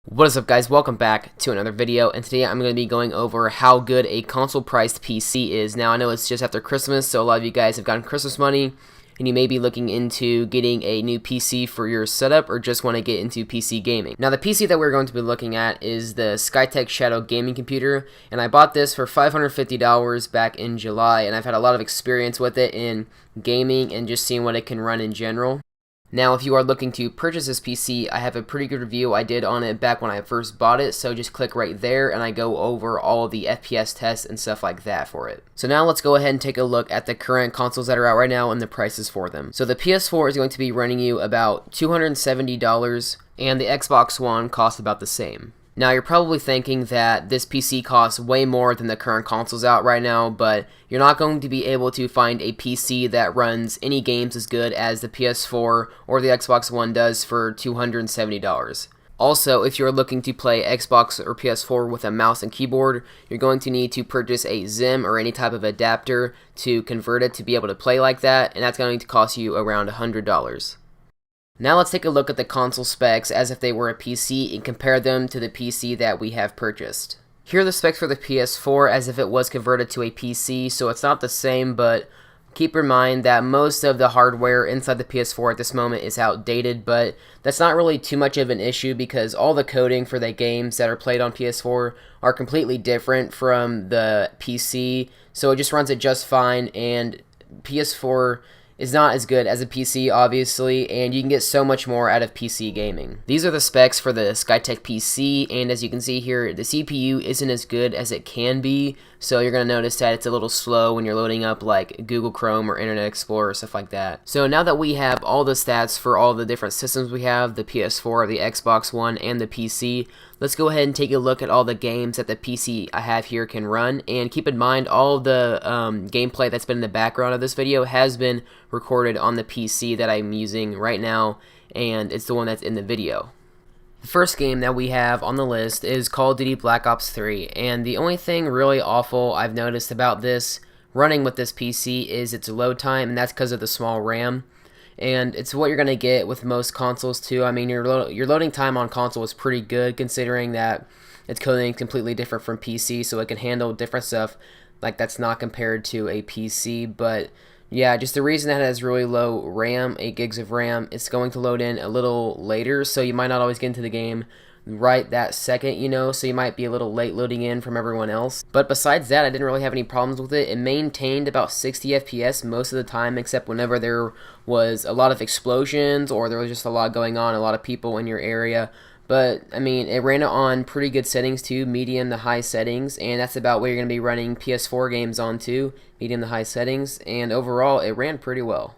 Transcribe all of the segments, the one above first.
What is up, guys? Welcome back to another video, and today I'm going to be going over how good a console-priced PC is. Now, I know it's just after Christmas, so a lot of you guys have gotten Christmas money, and you may be looking into getting a new PC for your setup, or just want to get into PC gaming. Now, the PC that we're going to be looking at is the Skytech Shadow gaming computer, and I bought this for $550 back in July, and I've had a lot of experience with it in gaming and just seeing what it can run in general. Now, if you are looking to purchase this PC, I have a pretty good review I did on it back when I first bought it, so just click right there and I go over all of the FPS tests and stuff like that for it. So now let's go ahead and take a look at the current consoles that are out right now and the prices for them. So the PS4 is going to be running you about $270, and the Xbox One costs about the same. Now, you're probably thinking that this PC costs way more than the current consoles out right now, but you're not going to be able to find a PC that runs any games as good as the PS4 or the Xbox One does for $270. Also, if you're looking to play Xbox or PS4 with a mouse and keyboard, you're going to need to purchase a XIM or any type of adapter to convert it to be able to play like that, and that's going to cost you around $100. Now let's take a look at the console specs as if they were a PC and compare them to the PC that we have purchased. Here are the specs for the PS4 as if it was converted to a PC, so it's not the same, but keep in mind that most of the hardware inside the PS4 at this moment is outdated, but that's not really too much of an issue because all the coding for the games that are played on PS4 are completely different from the PC, so it just runs it just fine, and PS4 is not as good as a PC, obviously, and you can get so much more out of PC gaming. These are the specs for the Skytech PC, and as you can see here, the CPU isn't as good as it can be, so you're going to notice that it's a little slow when you're loading up like Google Chrome or Internet Explorer or stuff like that. So now that we have all the stats for all the different systems we have, the PS4, the Xbox One, and the PC, let's go ahead and take a look at all the games that the PC I have here can run, and keep in mind all the gameplay that's been in the background of this video has been recorded on the PC that I'm using right now, and it's the one that's in the video. The first game that we have on the list is Call of Duty Black Ops 3, and the only thing really awful I've noticed about this running with this PC is its load time, and that's because of the small RAM. And it's what you're going to get with most consoles too. I mean, your loading time on console is pretty good considering that its coding is completely different from PC, so it can handle different stuff like that's not compared to a PC. But yeah, just the reason that it has really low RAM, 8 gigs of RAM, it's going to load in a little later, so you might not always get into the game right that second, you know, so you might be a little late loading in from everyone else. But besides that, I didn't really have any problems with it. It maintained about 60 FPS most of the time, except whenever there was a lot of explosions or there was just a lot going on, a lot of people in your area. But, I mean, it ran it on pretty good settings too, medium to high settings, and that's about what you're going to be running PS4 games on too, medium to high settings, and overall, it ran pretty well.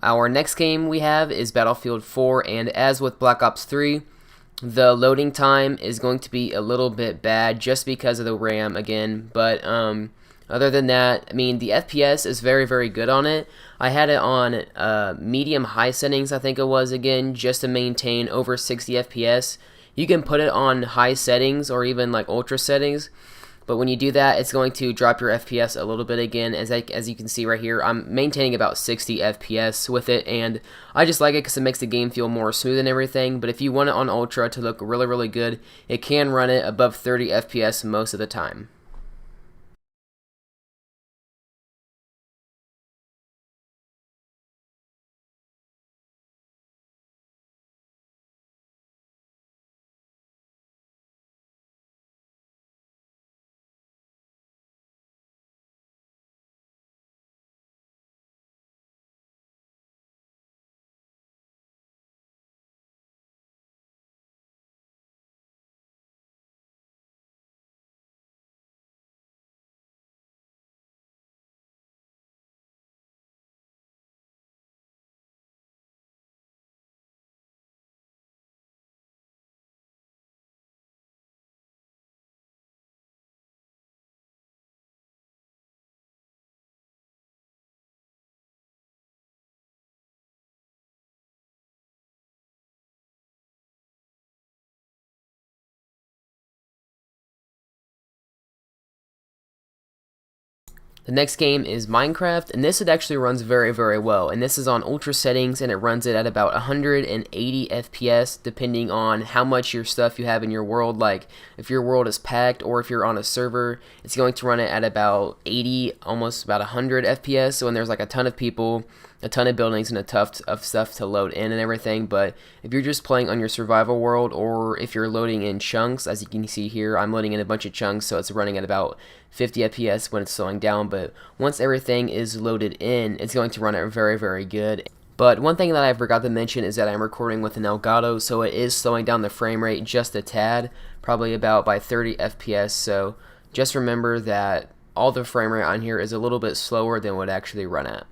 Our next game we have is Battlefield 4, and as with Black Ops 3, the loading time is going to be a little bit bad just because of the RAM again, but other than that, I mean, the FPS is very, very good on it. I had it on medium high settings, I think it was, again, just to maintain over 60 FPS. You can put it on high settings or even like ultra settings, but when you do that, it's going to drop your FPS a little bit again. As you can see right here, I'm maintaining about 60 FPS with it, and I just like it because it makes the game feel more smooth and everything. But if you want it on Ultra to look really, really good, it can run it above 30 FPS most of the time. The next game is Minecraft, and this it actually runs very well, and this is on ultra settings, and it runs it at about 180 FPS depending on how much your stuff you have in your world. Like if your world is packed or if you're on a server, it's going to run it at about 80, almost about 100 FPS. So when there's like a ton of people, a ton of buildings, and a ton of stuff to load in and everything. But if you're just playing on your survival world, or if you're loading in chunks, as you can see here, I'm loading in a bunch of chunks, so it's running at about 50 FPS when it's slowing down. But once everything is loaded in, it's going to run it very good. But one thing that I forgot to mention is that I'm recording with an Elgato, so it is slowing down the frame rate just a tad, probably about by 30 FPS. So just remember that all the frame rate on here is a little bit slower than what it actually run at.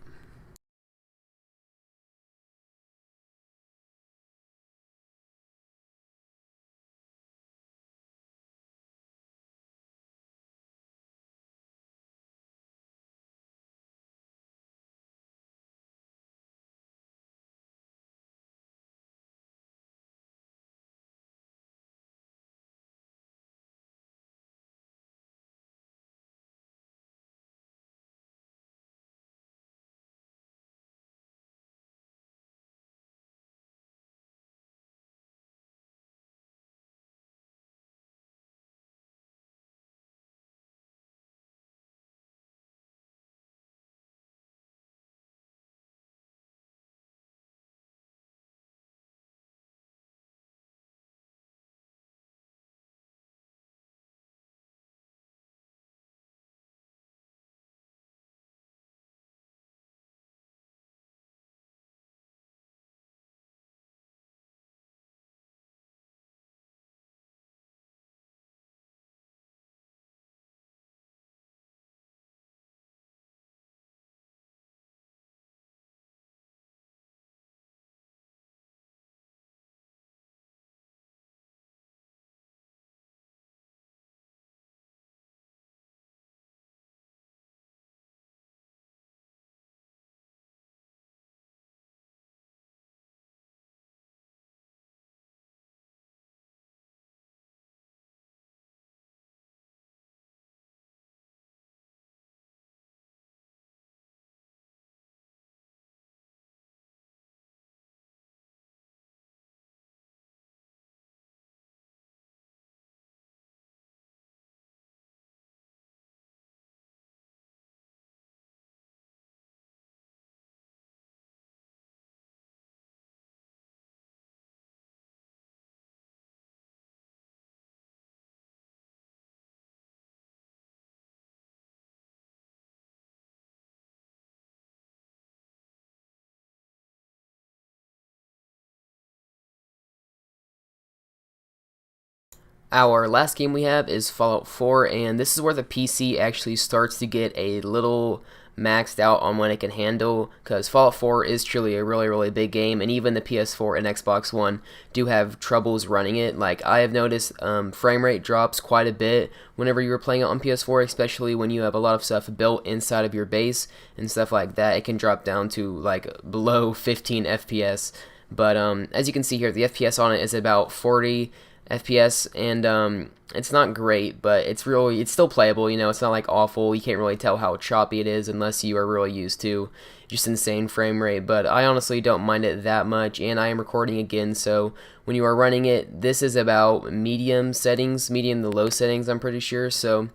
Our last game we have is Fallout 4, and this is where the PC actually starts to get a little maxed out on what it can handle, because Fallout 4 is truly a really big game, and even the PS4 and Xbox One do have troubles running it. Like I have noticed frame rate drops quite a bit whenever you're playing it on PS4, especially when you have a lot of stuff built inside of your base and stuff like that. It can drop down to like below 15 FPS. But as you can see here, the FPS on it is about 40 FPS, and it's not great, but it's still playable. You know, it's not like awful. You can't really tell how choppy it is unless you are really used to just insane frame rate. But I honestly don't mind it that much, and I am recording again, so when you are running it, this is about medium settings, medium to low settings, I'm pretty sure. So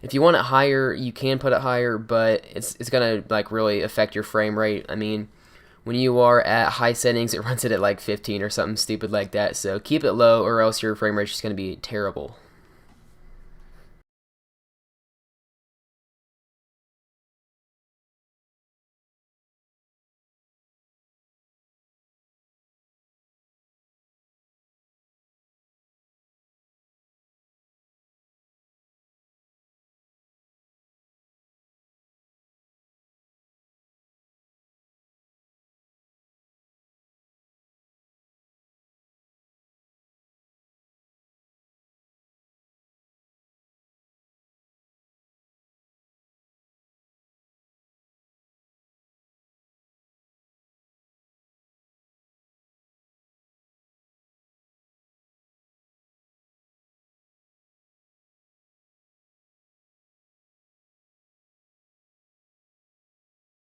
if you want it higher, you can put it higher, but it's gonna like really affect your frame rate. I mean, when you are at high settings, it runs it at like 15 or something stupid like that. So keep it low, or else your frame rate is just going to be terrible.